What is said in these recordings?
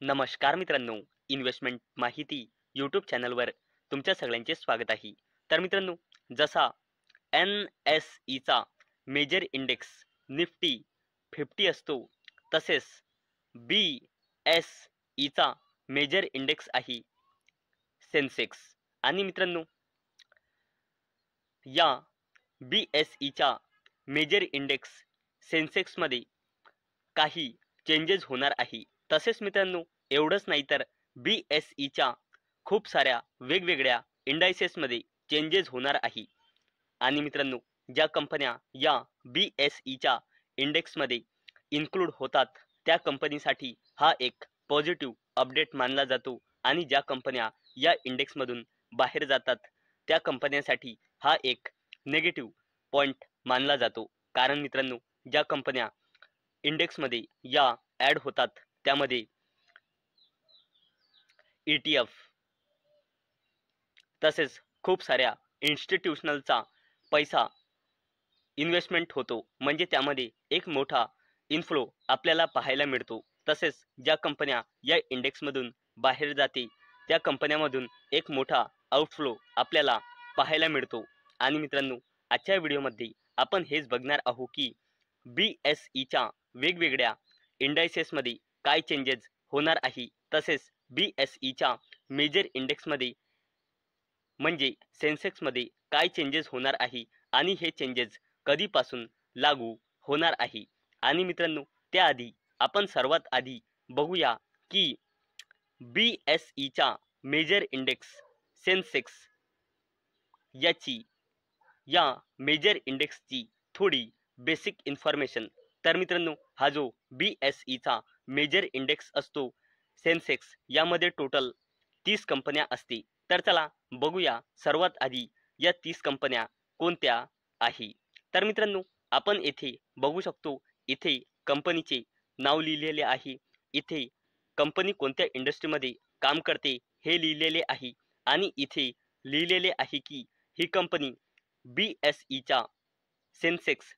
नमस्कार मित्रांनो, इन्व्हेस्टमेंट माहिती यूट्यूब चॅनलवर तुमच्या सगळ्यांचे स्वागत आहे. तर मित्रांनो, जसा NSEचा मेजर इंडेक्स निफ्टी 50 असतो, तसेच BSEचा मेजर इंडेक्स आहे सेन्सेक्स. आणि मित्रांनो, या BSEच्या मेजर इंडेक्स सेन्सेक्समध्ये काही चेंजेस होणार आहे. तसेच मित्रांनो, एवढंच नाही तर BSEच्या खूप साऱ्या वेगवेगळ्या इंडायसेसमध्ये चेंजेस होणार आहे. आणि मित्रांनो, ज्या कंपन्या या BSEच्या इंडेक्समध्ये इन्क्लूड होतात त्या कंपनीसाठी हा एक पॉझिटिव्ह अपडेट मानला जातो, आणि ज्या कंपन्या या इंडेक्समधून बाहेर जातात त्या कंपन्यांसाठी हा एक नेगेटिव्ह पॉइंट मानला जातो. कारण मित्रांनो, ज्या कंपन्या इंडेक्समध्ये या ॲड होतात त्यामध्ये ETF तसेच खूप साऱ्या इन्स्टिट्यूशनलचा पैसा इन्व्हेस्टमेंट होतो, म्हणजे त्यामध्ये एक मोठा इन्फ्लो आपल्याला पाहायला मिळतो. तसेच ज्या कंपन्या या इंडेक्समधून बाहेर जाते त्या कंपन्यांमधून एक मोठा आउटफ्लो आपल्याला पाहायला मिळतो. आणि मित्रांनो, आजच्या व्हिडिओमध्ये आपण हेच बघणार आहोत की BSEच्या वेगवेगळ्या इंडायसेसमध्ये काय चेंजेस होणार आहे, तसेच BSEच्या मेजर इंडेक्समध्ये म्हणजे सेन्सेक्समध्ये काय चेंजेस होणार आहे आणि हे चेंजेस कधीपासून लागू होणार आहे. आणि मित्रांनो, त्याआधी आपण सर्वात आधी बघूया की BSEच्या मेजर इंडेक्स सेन्सेक्स या मेजर इंडेक्सची थोडी बेसिक इन्फॉर्मेशन. तर मित्रांनो, हा जो BSEचा मेजर इंडेक्स असतो सेन्सेक्स, यामध्ये टोटल 30 कंपन्या असते. तर चला बघूया सर्वात आधी या 30 कंपन्या कोणत्या आहे. तर मित्रांनो, आपण येथे बघू शकतो, इथे कंपनीचे नाव लिहिलेले आहे, इथे कंपनी कोणत्या इंडस्ट्रीमध्ये काम करते हे लिहिलेले आहे, आणि इथे लिहिलेले आहे की ही कंपनी BSEच्या सेन्सेक्स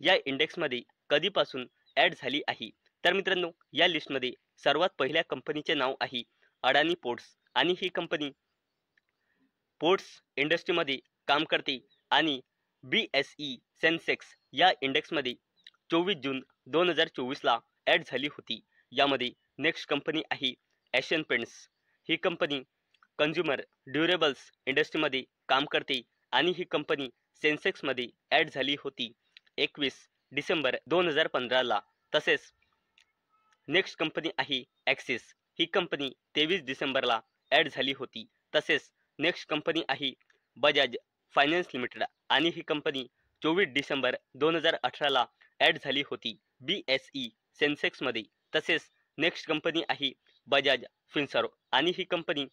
या इंडेक्समध्ये कधीपासून ॲड झाली आहे. तर मित्रांनो, या लिस्टमध्ये सर्वात पहिल्या कंपनीचे नाव आहे अडानी पोर्ट्स, आणि ही कंपनी पोर्ट्स इंडस्ट्रीमध्ये काम करते आणि BSE सेन्सेक्स या इंडेक्समध्ये 24 जून 2024ला ॲड झाली होती. यामध्ये नेक्स्ट कंपनी आहे एशियन पेंट्स. ही कंपनी कंझ्युमर ड्युरेबल्स इंडस्ट्रीमध्ये काम करते आणि ही कंपनी सेन्सेक्समध्ये ॲड झाली होती 21 डिसेंबर 2015ला. तसेच नेक्स्ट कंपनी आहे ॲक्सिस. ही कंपनी 23 डिसेंबरला ॲड झाली होती. तसेच नेक्स्ट कंपनी आहे बजाज फायनान्स लिमिटेड, आणि ही कंपनी 24 डिसेंबर 2018ला ॲड झाली होती BSE सेन्सेक्समध्ये. तसेच नेक्स्ट कंपनी आहे बजाज फिन्सर्व, आणि ही कंपनी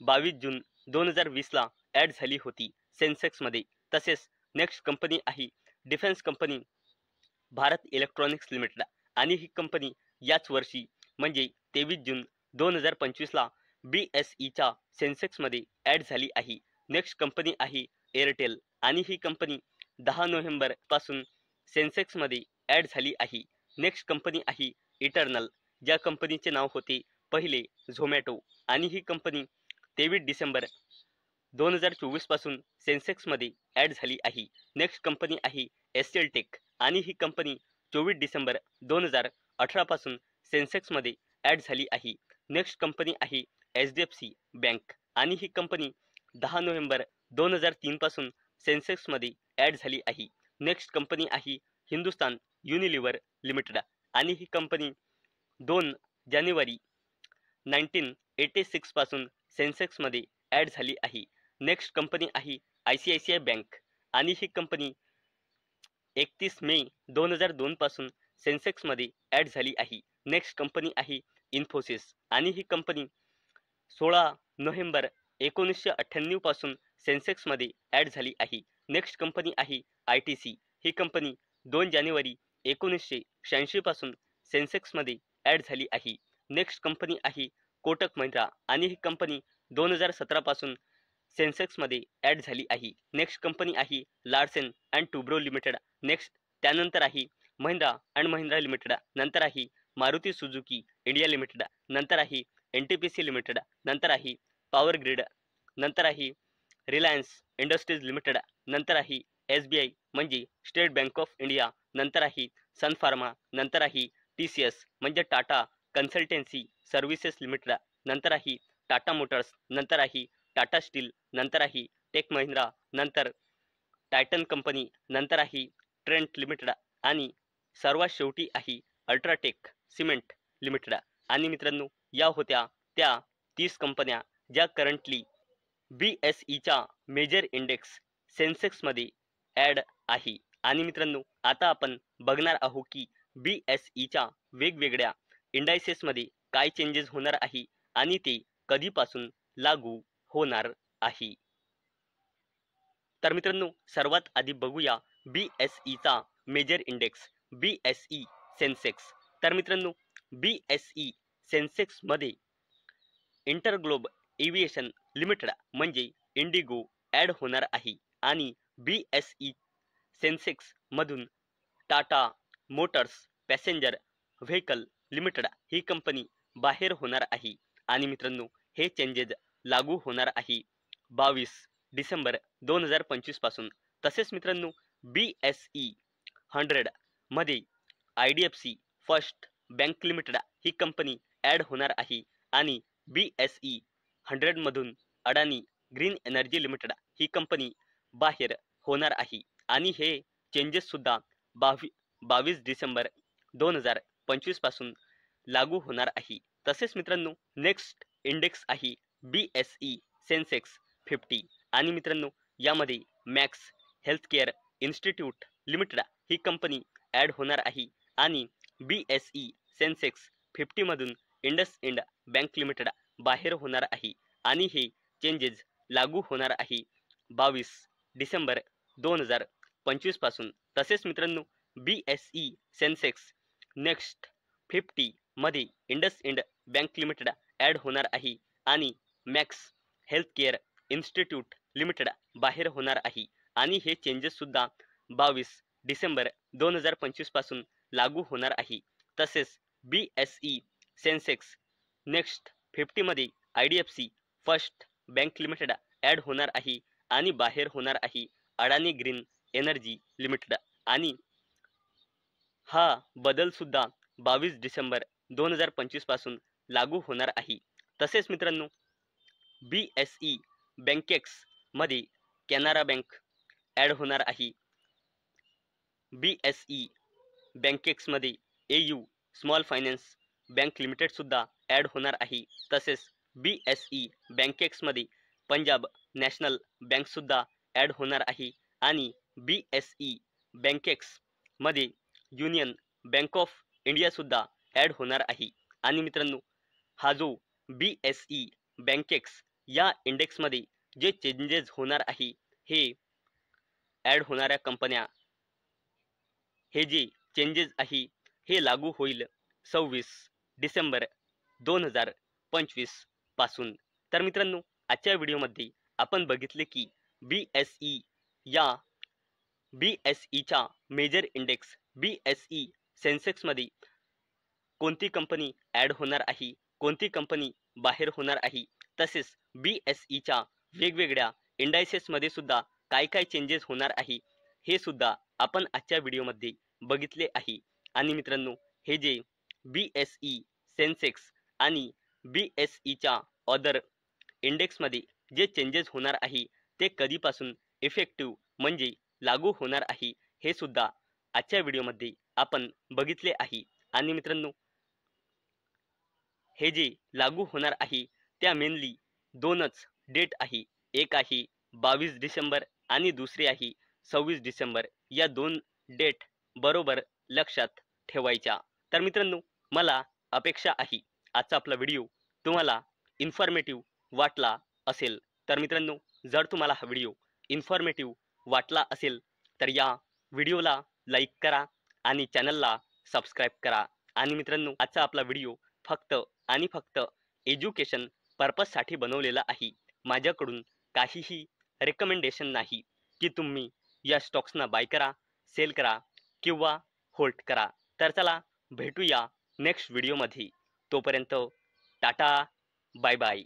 22 जून 2020ला ॲड झाली होती सेन्सेक्समध्ये. तसेच नेक्स्ट कंपनी आहे defence company Bharat electronics limited, आणि ही कंपनी याच वर्षी म्हणजे 23 जून 2025ला BSEच्या सेन्सेक्समध्ये ॲड झाली आहे. नेक्स्ट कंपनी आहे एअरटेल, आणि ही कंपनी 10 नोव्हेंबरपासून सेन्सेक्समध्ये ॲड झाली आहे. नेक्स्ट कंपनी आहे इटर्नल, ज्या कंपनीचे नाव होते पहिले झोमॅटो, आणि ही कंपनी 23 डिसेंबर 2024 पासून सेन्सेक्समध्ये ॲड झाली आहे. नेक्स्ट कंपनी आहे एसएल टेक, आणि ही कंपनी 24 डिसेंबर 2018 पासून सेन्सेक्समध्ये ॲड झाली आहे. नेक्स्ट कंपनी आहे HDFC बँक, आणि ही कंपनी 10 नोव्हेंबर 2003 पासून सेन्सेक्समध्ये ॲड झाली आहे. नेक्स्ट कंपनी आहे हिंदुस्तान युनिलिव्हर लिमिटेड, आणि ही कंपनी 2 जानेवारी 1986 पासून सेन्सेक्समध्ये ॲड झाली आहे. नेक्स्ट कंपनी आहे ICICI बँक, आणि ही कंपनी 31 मे 2002 पासून सेन्सेक्समध्ये ॲड झाली आहे. नेक्स्ट कंपनी आहे इन्फोसिस, आणि ही कंपनी 16 नोव्हेंबर 1998 पासून सेन्सेक्समध्ये ॲड झाली आहे. नेक्स्ट कंपनी आहे ITC. ही कंपनी 2 जानेवारी 1986 पासून सेन्सेक्समध्ये ॲड झाली आहे. नेक्स्ट कंपनी आहे कोटक महिंद्रा, आणि ही कंपनी 2017 पासून सेन्सेक्समध्ये ॲड झाली आहे. नेक्स्ट कंपनी आहे लार्सन अँड टुब्रो लिमिटेड. त्यानंतर आहे महिंद्रा अँड महिंद्रा लिमिटेड. नंतर आहे मारुती सुझुकी इंडिया लिमिटेड, नंतर आहे NTPC लिमिटेड, नंतर आहे पॉवर ग्रिड, नंतर आहे रिलायन्स इंडस्ट्रीज लिमिटेड, नंतर आहे SBI म्हणजे स्टेट बँक ऑफ इंडिया, नंतर आहे सन फार्मा, नंतर आहे TCS म्हणजे टाटा कन्सल्टन्सी सर्व्हिसेस लिमिटेड, नंतर आहे टाटा मोटर्स, नंतर आहे टाटा स्टील, नंतर आहे टेक महिंद्रा, नंतर टायटन कंपनी, नंतर आहे ट्रेंट लिमिटेड आणि सर्वात शेवटी आहे अल्ट्राटेक सिमेंट लिमिटेड. आणि मित्रांनो, या होत्या त्या 30 कंपन्या ज्या करंटली BSEच्या मेजर इंडेक्स सेन्सेक्समध्ये ॲड आहे. आणि मित्रांनो, आता आपण बघणार आहोत की BSEच्या वेगवेगळ्या इंडायसेसमध्ये काय चेंजेस होणार आहे आणि ते कधीपासून लागू होणार आहे. तर मित्रांनो, सर्वात आधी बघूया BSEचा मेजर इंडेक्स BSE सेन्सेक्स. तर मित्रांनो, BSE सेन्सेक्समध्ये इंटरग्लोब एव्हिएशन लिमिटेड म्हणजे इंडिगो ॲड होणार आहे आणि BSE सेन्सेक्स मधून Tata motors passenger vehicle limited ही कंपनी बाहेर होणार आहे. आणि मित्रांनो, हे चेंजेस लागू होणार आहे 22 डिसेंबर 2025 पासून. तसेच मित्रांनो, BSE 100 मध्ये IDFC फर्स्ट बँक लिमिटेड ही कंपनी ॲड होणार आहे आणि BSE 100 मधून अडानी ग्रीन एनर्जी लिमिटेड ही कंपनी बाहेर होणार आहे आणि हे चेंजेस सुद्धा 22 डिसेंबर 2025 पासून लागू होणार आहे. तसेच मित्रांनो, नेक्स्ट इंडेक्स आहे BSE सेन्सेक्स 50 आणि मित्रांनो, यामध्ये मॅक्स हेल्थकेअर इन्स्टिट्यूट लिमिटेड ही कंपनी ॲड होणार आहे आणि BSE सेन्सेक्स 50 मधून इंडसइंड बँक लिमिटेड बाहेर होणार आहे आणि हे चेंजेस लागू होणार आहे 22 डिसेंबर 2025 पासून. तसेच मित्रांनो, BSE सेन्सेक्स नेक्स्ट 50 मध्ये इंडसइंड बँक लिमिटेड ॲड होणार आहे आणि मॅक्स हेल्थकेअर इन्स्टिट्यूट लिमिटेड बाहेर होणार आहे आणि हे चेंजेस सुद्धा 22 डिसेंबर 2025 पासून लागू होणार आहे. तसेच BSE सेन्सेक्स नेक्स्ट 50 मध्ये IDFC first bank limited add होणार आहे आणि बाहेर होणार आहे अडानी ग्रीन एनर्जी लिमिटेड आणि हा बदल सुद्धा 22 डिसेंबर 2025 पासून लागू होणार आहे. तसेच मित्रांनो, BSE बँकेक्स मध्ये कॅनरा बँक ॲड होणार आहे. BSE बँकेक्स मध्ये AU small finance bank limited सुद्धा ॲड होणार आहे. तसेच BSE बँकेक्स मध्ये पंजाब नॅशनल बँक सुद्धा ॲड होणार आहे आणि BSE बँकेक्स मध्ये युनियन बँक ऑफ इंडिया सुद्धा ॲड होणार आहे. आणि मित्रांनो, हा जो BSE बँकेक्स या इंडेक्समध्ये जे चेंजेस होणार आहे, हे ॲड होणाऱ्या कंपन्या, हे जे चेंजेस आहे हे लागू होईल 26 डिसेंबर 2025 पासून. तर मित्रांनो, आजच्या व्हिडिओमध्ये आपण बघितले की BSE या BSEच्या मेजर इंडेक्स BSE सेन्सेक्समध्ये कोणती कंपनी ॲड होणार आहे, कोणती कंपनी बाहेर होणार आहे, तसेच BSEच्या वेगवेगळ्या इंडायसेसमध्ये सुद्धा काय काय चेंजेस होणार आहे हे सुद्धा आपण आजच्या व्हिडिओमध्ये बघितले आहे. आणि मित्रांनो, हे जे BSE सेन्सेक्स आणि BSEच्या अदर इंडेक्समध्ये जे चेंजेस होणार आहे ते कधीपासून इफेक्टिव्ह म्हणजे लागू होणार आहे हे सुद्धा आजच्या व्हिडिओमध्ये आपण बघितले आहे. आणि मित्रांनो, हे जे लागू होणार आहे त्या मेनली दोनच डेट आहे. एक आहे 22 डिसेंबर आणि दुसरी आहे 26 डिसेंबर. या दोन डेट बरोबर लक्षात ठेवायच्या. तर मित्रांनो, मला अपेक्षा आहे आजचा आपला व्हिडिओ तुम्हाला इन्फॉर्मेटिव्ह वाटला असेल. तर मित्रांनो, जर तुम्हाला हा व्हिडिओ इन्फॉर्मेटिव्ह वाटला असेल तर या व्हिडिओला लाईक करा आणि चॅनलला सबस्क्राईब करा. आणि मित्रांनो, आजचा आपला व्हिडिओ फक्त आणि फक्त एज्युकेशन पर्पजसाठी बनवलेला आहे. माझ्याकडून काहीही रेकमेंडेशन नाही की तुम्ही या स्टॉक्सना बाय करा, सेल करा किंवा होल्ड करा. तर चला भेटूया नेक्स्ट व्हिडिओमध्ये. तोपर्यंत टाटा, बाय बाय.